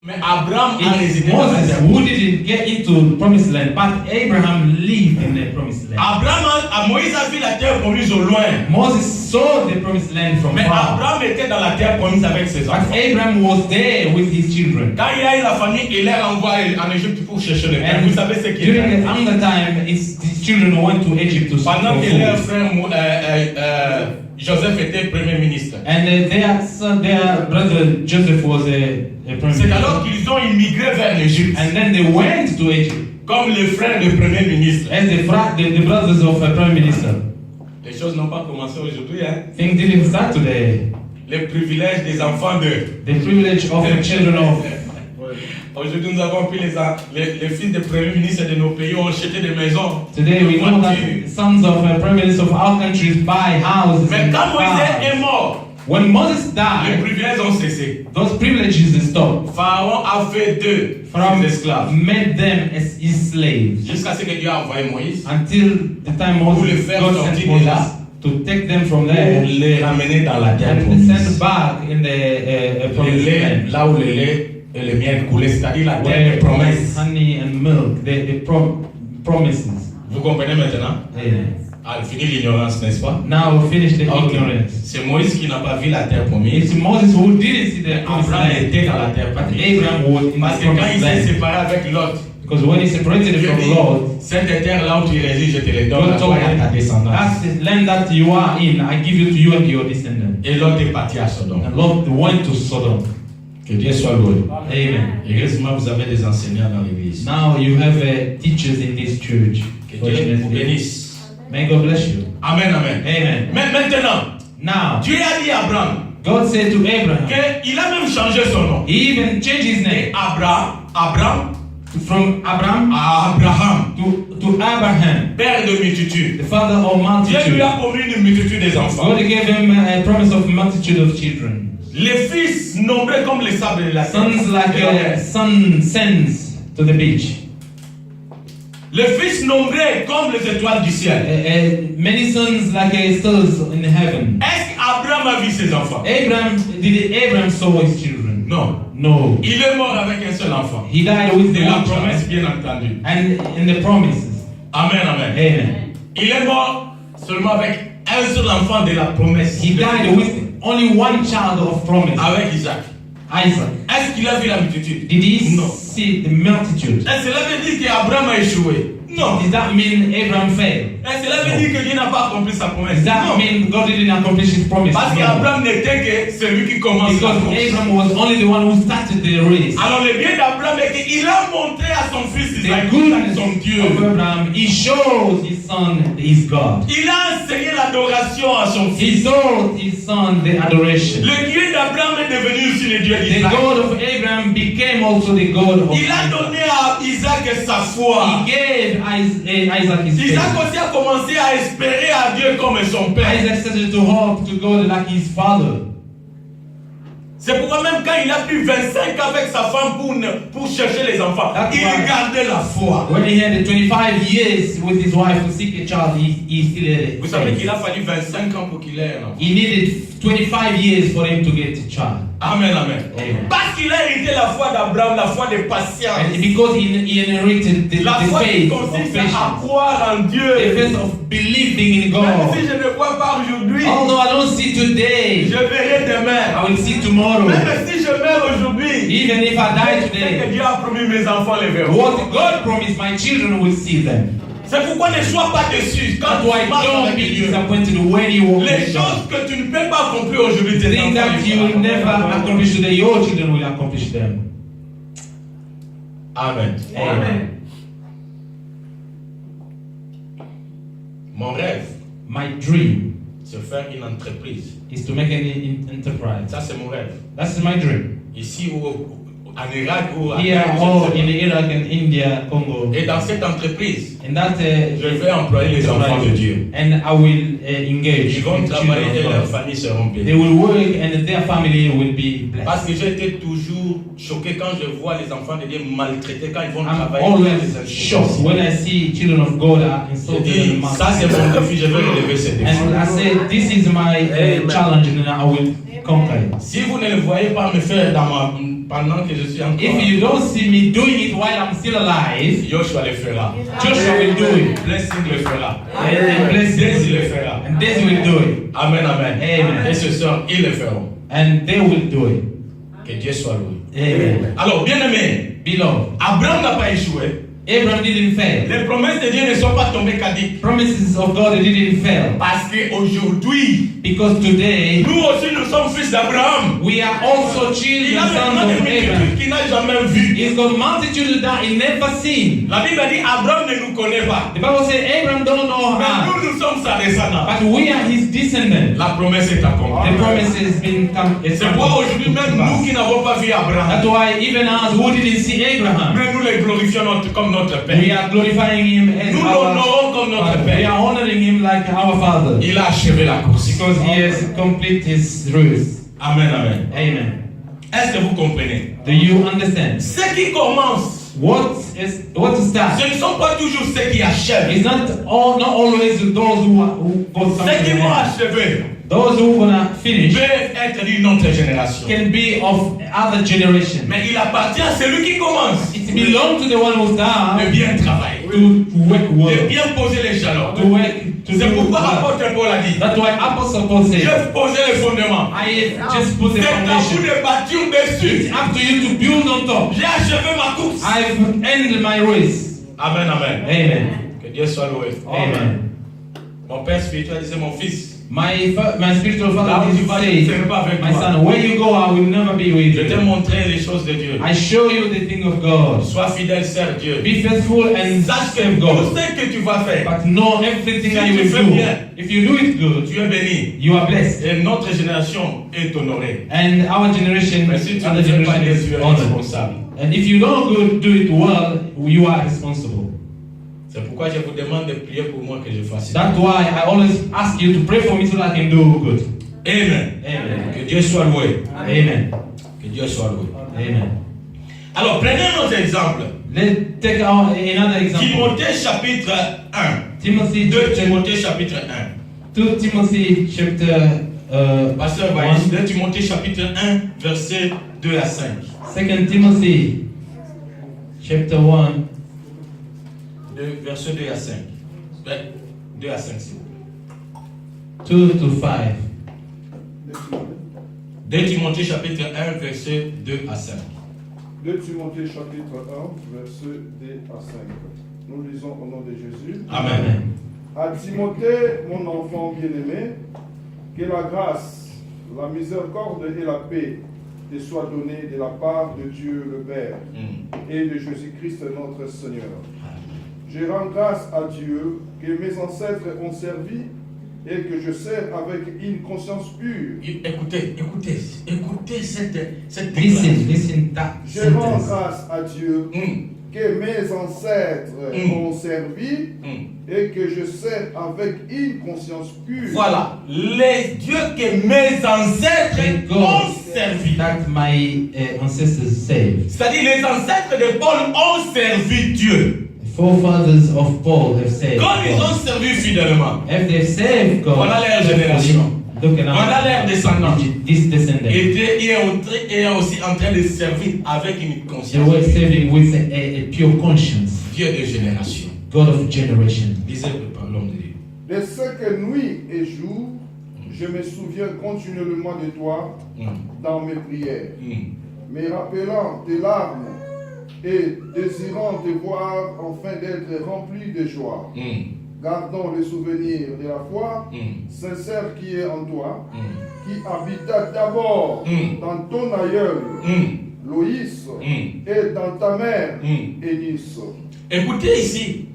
Mais Abraham a résidé It's dans la Moses terre. who didn't get into the promised land, but Abraham lived in the promised land. Moïse a vu la terre promise au loin. Moses saw the promised land from Mais far. Abraham était dans la terre promise avec ses But enfants. Abraham was there with his children. Quand il a eu la famille, il les renvoie en Égypte pour chercher le pain. And Vous savez ce qu'il during a another time, his children went to Egypt to seek Pendant for que leur food. frère Joseph était premier ministre. And their brother Joseph was a prime C'est minister. alors qu'ils ont immigré vers l'Égypte. And then they went to Egypt Comme les frères du premier ministre. as the brothers of a prime minister. Les choses n'ont pas commencé aujourd'hui. Hein? Things didn't start today. Les privilèges des enfants de... The privilege of the children of... Aujourd'hui, nous avons pris les fils des premiers ministres de nos pays ont acheté des maisons. Today we know that sons of prime ministers of our countries buy houses. Mais And quand Moïse est cars. mort, When Moses les died, privilèges ont cessé. those privileges stopped. Pharaon a fait d'eux Pharaoh ses esclaves. made them as his slaves Jusqu'à ce que Dieu a envoyé Moïse until the time Pour les Moses faire God sortir sent de Moses là. to take them from pour there les ramener dans la terre and promise. send back in the Le promised lait, land. là où le lait et le miel coulaient, c'est-à-dire la terre Where des promesses. honey and milk, the promises. Vous comprenez maintenant? Amen. Ah, fini l'ignorance, n'est-ce pas? Now we finish the Ok. ignorance. C'est Moïse qui n'a pas vu la terre It's promise. Moses who didn't see the promised Abraham land. était dans la terre But promise. Abraham was in Parce the que quand promised il s'est land. séparé avec Lot, Because when he separated Dieu from dit, Lord, cette terre là où tu résides, je te les donne God à told toi et à ta him, descendance. that's the land that you are in, I give you to you and your descendants. Et Lot est parti à Sodome. And Lot went to Sodom. Que Dieu soit loué. Amen. Heureusement, vous avez des enseignants dans l'église. Now you have teachers in this church. Que Dieu vous bénisse. May God bless you. Amen, amen. Amen. Mais maintenant, Now, Dieu a dit à Abraham God said to Abraham, qu'il a même changé son nom. he even changed his name Abraham from Abraham à Abraham, to Abraham, père de multitude. the father of Dieu lui multitude. a promis une multitude des enfants. God gave him a promise of multitude of children. Les fils nombreux comme les sables de la terre. Sons like a sun sends to the beach. Les fils nombreux comme les étoiles du ciel. Many sons like stars in heaven. Est-ce qu'Abraham a vu ses enfants? Abraham saw his children? Non. No. Il est mort avec un seul enfant. He died with C'est the la one promesse, child. bien entendu. And in the promises. Amen, amen. Amen. Il est mort seulement avec un seul enfant de la promesse. He died with only one child of promise. Avec Isaac. Isaac. Est-ce qu'il a vu la multitude? Did he Non. see the multitude? Est-ce que cela veut dire qu'Abraham a échoué? Non. Does that mean Abraham failed? Est-ce que cela veut dire que Dieu n'a pas accompli sa promesse? Does that Non. mean God didn't accomplish his promise? Parce No. qu'Abraham n'était que celui qui commence la Because course. Abraham was only the one who started the race. Alors le bien d'Abraham est qu'il a montré à son fils The Isaac goodness son Dieu. of Abraham, he shows his son his God. Il a enseigné l'adoration à son He fils. taught his son the adoration. Le Dieu d'Abraham est devenu aussi le Dieu The d'Isaac. God of Abraham became also the God of Il a Isaac. donné à Isaac sa foi. He gave Isaac his Isaac faith. aussi a commencé à espérer à Dieu comme son père. Isaac started to hope to God like his father. C'est pourquoi même quand il a pris 25 ans avec sa femme pour chercher les enfants, That's il why- gardait la foi. When he had 25 years with his wife to seek a child, he still had it. Vous savez qu'il a fallu 25 ans pour qu'il ait un enfant. He needed 25 years for him to get a child. Amen, amen. Amen. Parce qu'il a hérité la foi d'Abraham, la foi de patience. And because he inherited the La foi qui faith of consiste à patience, croire en the Dieu. faith of believing in Même God. si je ne vois pas aujourd'hui, Although I don't see je today, verrai I demain. will see tomorrow. Même si je meurs aujourd'hui, Even if I die c'est que today, Dieu a promis mes enfants les verront. what God promised, my children will see them. C'est pourquoi ne sois pas déçu quand That's tu why marches don't avec be Dieu. disappointed when you walk Les with God. choses que tu ne peux pas accomplir aujourd'hui, tes Things enfants that les you will feront. never accomplish today, your children will accomplish them. Amen. Amen. Mon rêve, My dream c'est faire une entreprise. is to make an enterprise. Ça, c'est mon rêve. That's my dream. Ici ou en Irak ou à Here or in Iraq and India, Congo. Et dans cette entreprise, And that je vais employer les enfants de Dieu. and I will engage Ils vont the children travailler et of leurs God. familles seront They bénies. will work and their family will be Parce blessed. que j'ai été toujours choqué quand je vois les enfants de Dieu maltraités quand ils vont I'm travailler. always shocked when I see children of God are Je insulted dis, and ça c'est mon mocked. défi, je vais relever ce défi. And I say, this is my challenge, and I will conquer. Si vous ne le voyez pas me faire pendant que je suis encore, If you don't see me doing it while I'm still alive, Joshua le fera. Joshua will do it. Blessing le fera. And Daisy le fera. And Daisy will do it. Amen, amen. Amen. Et ce soir, ils le feront. And they will do it. Que Dieu soit loué. Amen. Alors, bien aimé, Beloved, Abraham n'a pas échoué. Abraham didn't fail. Les promesses de Dieu ne sont pas tombées caduques. Promises of God didn't fail. Parce qu'aujourd'hui, Because today, nous aussi nous sommes fils d'Abraham. we are also Il children, a sons maintenant of des Abraham. multitudes qu'il n'a jamais vues. He's got multitude that he never seen. La Bible dit Abraham ne nous connaît pas. The Bible says Abraham don't know Mais us, nous sommes sa descendance. but we are his descendants. La promesse est accomplie. The promise has been come. C'est pourquoi aujourd'hui, même nous qui n'avons pas vu Abraham, That's why even us who didn't see Abraham, mais nous les glorifions comme notre Père. we are glorifying him as Nous our l'honorons comme notre Father. We Père. are honoring him like our Father Il a achevé la course. because he has completed his rules. Amen, amen. Amen. Est-ce que vous comprenez? Do you understand? Ceux qui commencent, What to start? ce ne sont pas toujours ceux qui achèvent. It's not always those who go Ceux qui something vont else. achever Those who gonna finish peuvent être d'une autre génération. can be of other generation. Mais il appartient à celui qui commence It belongs to the one who de starts bien travailler, to work de well, bien poser les jalons. to work to C'est do pourquoi well. l'apôtre Paul a dit, That's why Apostle Paul said, j'ai posé les fondements. I have just put the C'est à vous foundation. de bâtir dessus. It's up to you to build on top. J'ai achevé ma course. I've ended my race. Amen, amen. Amen. Que Dieu soit loué. Amen. Mon père spirituel disait, mon fils, My spiritual là father où tu did vas, je ne say, serai pas avec my toi. son, where you go, I will never be with Je t'ai you. montré les choses de Dieu. I show you the thing of God. Sois fidèle, serve Dieu. Be faithful and Sache que serve tout God. ce que tu vas faire, But know everything Si that tu you fais will do. bien, If you do it good, tu es béni. you are blessed. Et notre génération est honorée. And our generation, Mais si tu other ne fais pas generation bien, is tu es honored. responsable. And if you don't do it well, you are responsible. C'est pourquoi je vous demande de prier pour moi que je fasse. That's why I always ask you to pray for me so that I can do good. Amen. Amen. Que Dieu soit loué. Amen. Que Dieu soit loué. Amen. Alors, prenez un autre exemple. Let's take another example. Timothée chapitre 1. Timothy 2 chapter, Timothée chapitre 1. 2 Timothy chapter Pasteur Baïs, 2 Timothée chapitre 1, versets 2 à 5. 2 Timothy chapter 1 Verset 2 à 5. 2 à 5, s'il vous plaît. 2 to 5. 2 Timothée chapitre 1, verset 2 à 5. 2 Timothée chapitre 1, verset 2 à 5. Nous lisons au nom de Jésus. Amen. À Timothée, mon enfant bien-aimé, que la grâce, la miséricorde et la paix te soient données de la part de Dieu le Père et de Jésus-Christ notre Seigneur. Je rends grâce à Dieu que mes ancêtres ont servi et que je sers avec une conscience pure. Écoutez cette Listen, déclaration. listen that Je rends sentence. grâce à Dieu que mes ancêtres ont servi et que je sers avec une conscience pure. Voilà, les dieux que mes ancêtres Thank God ont servi. that my ancestors saved. C'est-à-dire, les ancêtres de Paul ont servi Dieu. The forefathers of Paul have saved Quand ils ont God. servi fidèlement, If they've saved God, Voilà leur génération. look at Voilà leur descendance. this descendant. Et est aussi en train de servir avec une They conscience. were saving with a pure conscience. Dieu de génération. God of generation. Lisez par l'homme de Dieu. De ce que nuit et jour, je me souviens continuellement de toi dans mes prières, me rappelant tes larmes et désirant te voir afin d'être rempli de joie. Gardons le souvenir de la foi sincère qui est en toi, qui habita d'abord dans ton aïeul, Loïs, et dans ta mère, Eunice. Écoutez ici.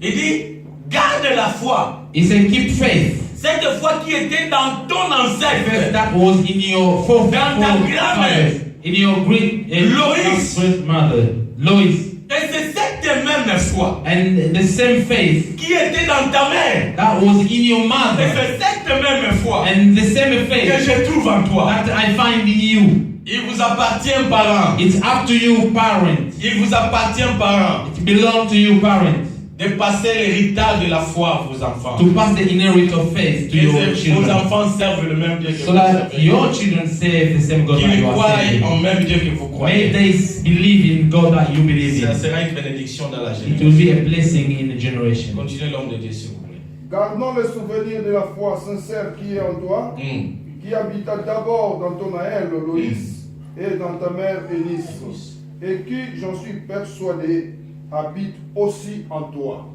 Il dit, garde la foi. He said, keep faith. Cette foi qui était dans ton Faith ancêtre. that was in your Dans ta grand-mère. in your great Lois. mother, Lois. Et c'est cette même foi And the same faith qui était dans ta mère. that was in your Et mother. c'est cette même foi And the same que faith je trouve en toi. that I find in you. Il vous appartient, parents. It's up to you, parents. Il vous appartient, parents. It belongs to you, parents. de passer l'héritage de la foi à vos enfants. to pass the inherit of faith to Que your vos children, enfants servent le même Dieu que so vous that servez. your children serve the same God that Qu'ils you are croient serving. en même Dieu que vous May croyez. they believe in God that you believe Ça in. sera une bénédiction dans la It will génération. be a blessing in the generation. Continuez l'homme de Dieu s'il vous plaît. Gardons le souvenir de la foi sincère qui est en toi, qui habita d'abord dans ton aïeul Loïs et dans ta mère Éunice, et qui, j'en suis persuadé, habite aussi en toi.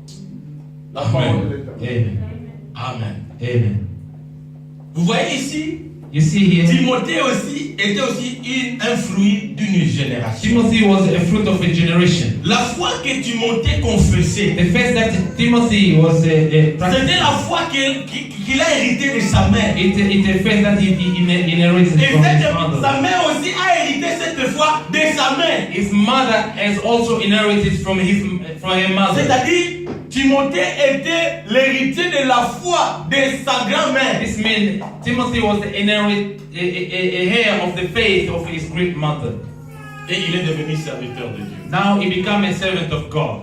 La Amen. parole de l'Éternel. Amen. Amen. Vous voyez ici, You see here, Timothée aussi était aussi un fruit d'une génération. Timothy was a fruit of a generation. La foi que Timothée confessait, The faith that Timothy was c'était practicing, la foi qu'il a hérité de sa mère. it's a faith that he inherited Et from his sa mother. mère aussi a hérité cette foi de sa mère. His mother has also inherited from her mother. C'est-à-dire, Timothée était l'héritier de la foi de sa grand-mère. This means Timothy was the a heir of the faith of his great mother. Et il est devenu serviteur de Dieu. Now he became a servant of God.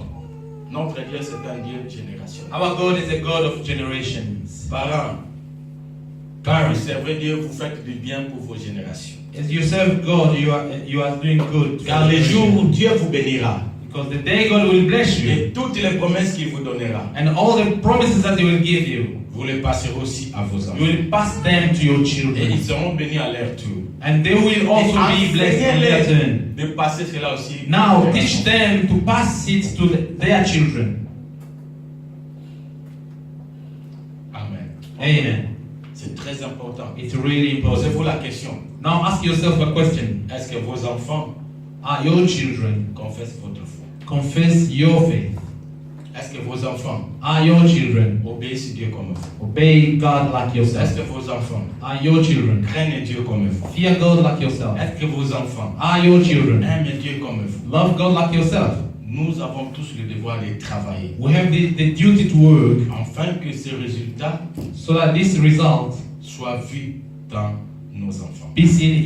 Notre Dieu, c'est un Dieu générationnel. Our God is a God of generations. Parents, quand vous servez Dieu, vous faites du bien pour vos générations. As you serve God, you are doing good. Car les jours où Dieu vous bénira, Because the day God will bless you, et toutes les promesses qu'il vous donnera, and all the promises that He will give you, vous les passerez aussi à vos you enfants. will pass them to your Et children. ils seront bénis à leur tour. And they will also be blessed in their turn. de passer cela aussi. Now teach them to pass it to their children. Amen. Amen. C'est très important. It's really Posez-vous important. la question. Now ask yourself a question. Est-ce que vos enfants Are your children confessent votre foi? confess your faith? Est-ce que vos enfants Are your children obéissent Dieu comme vous? obey God like Est-ce yourself? que vos enfants Are your children craignent Dieu comme vous? fear God like yourself? Est-ce que vos enfants Are your children aiment Dieu comme vous? love God like yourself? Nous avons tous le devoir de travailler We have the duty to work afin que ces résultats so that this result soient vus dans nos enfants. be seen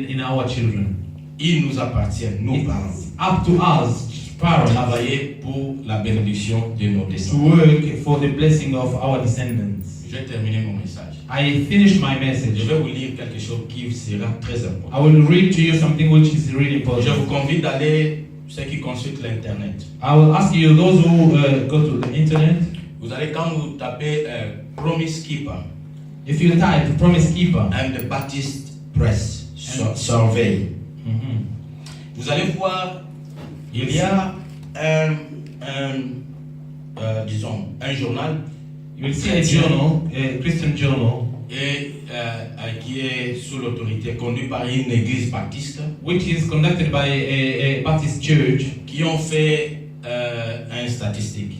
in our children. Il nous appartient, nos parents, It's up to us, parents, travailler pour la bénédiction de nos to descendants. work for the blessing of our descendants. Je vais terminer mon message. I finished my Je message. vais vous lire quelque chose qui sera très important. I will read to you something which is really Je vous important. convie d'aller, ceux qui consultent l'Internet. I will ask you, those who go to the internet, Vous allez, quand vous tapez Promise Keeper if you type Promise Keeper, and the Baptist Press Survey, mhm, vous allez voir, il y a disons, un journal you will see a journal, a Christian journal, et, qui est sous l'autorité, conduit par une église baptiste, which is conducted by a Baptist church, qui ont fait une statistique.